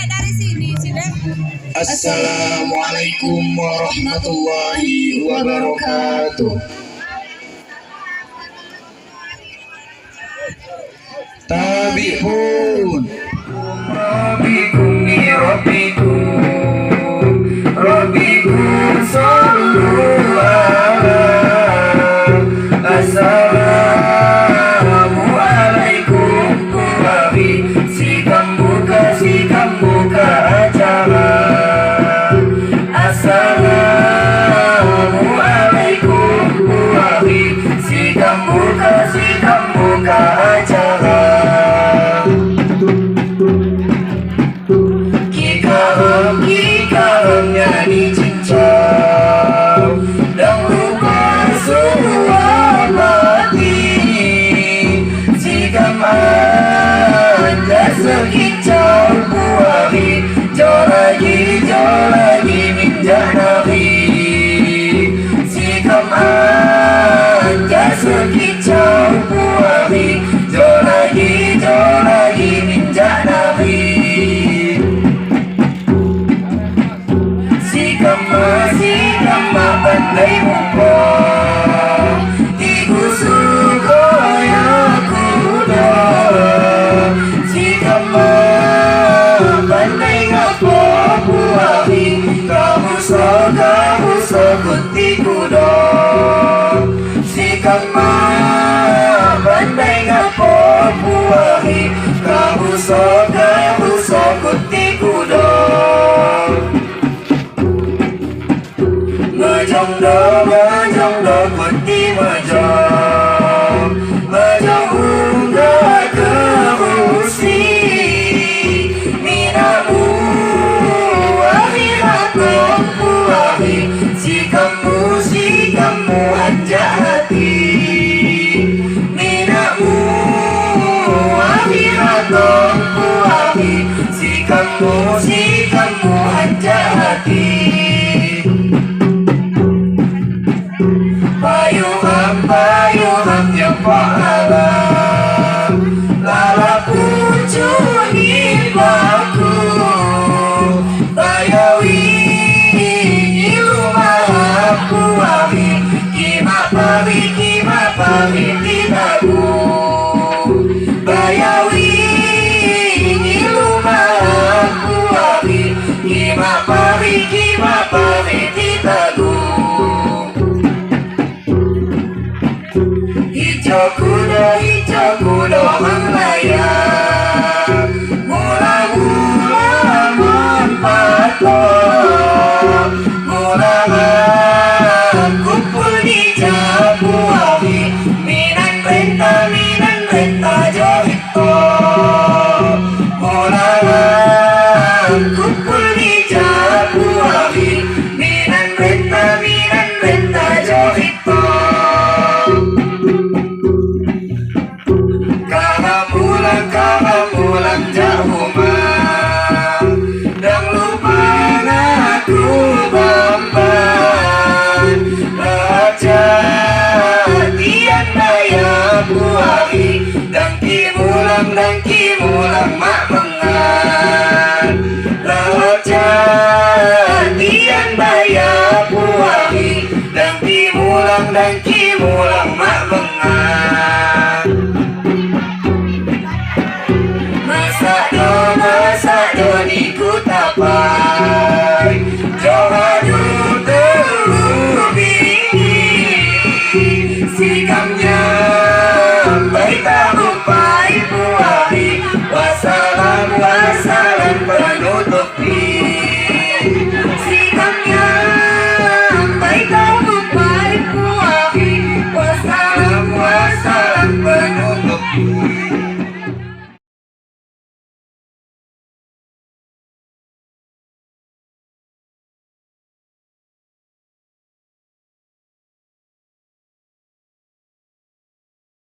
dari sini, Dek. Assalamualaikum warahmatullahi wabarakatuh. Tabi'un Rabbikum ni Rabbikum Rabbikum sallu ala Assalamualaikum Kuwabi Sikam buka acara Assalamualaikum Kuwabi Sikam buka acara Kikaram nyanyi cincang dan lupa semua mati Sikam anda sekicau buahi Jolagi minjak nabi Sikam anda sekicau buahi Jolagi minjak nabi Sikama pandai mumpah Igusu koyo kuda Sikama pandai ngapo buahi Kamu so kuti kuda Sikama pandai ngapo buahi Kamu so kuti kuda Mejongdo kuti mejong unggah kerusi Minamu akhiratum puahi Sikamu anja hati Minamu akhiratum puahi Sikamu anja hati Payuham yang pahala Lala pucuni baku Bayawi ilumahaku ahi Kima pari titaku Bayawi ilumahaku ahi Kima pari titaku Hijau kuda hanglaya Mula mempato Mula kumpul di Jabuahi Minan renta johito Mula kumpul di Jabuahi Minan renta johito Kamulang jahumah dan lupa aku bamban Raja tian daya buahi dan kimulang mak mengan Raja tian daya buahi dan kimulang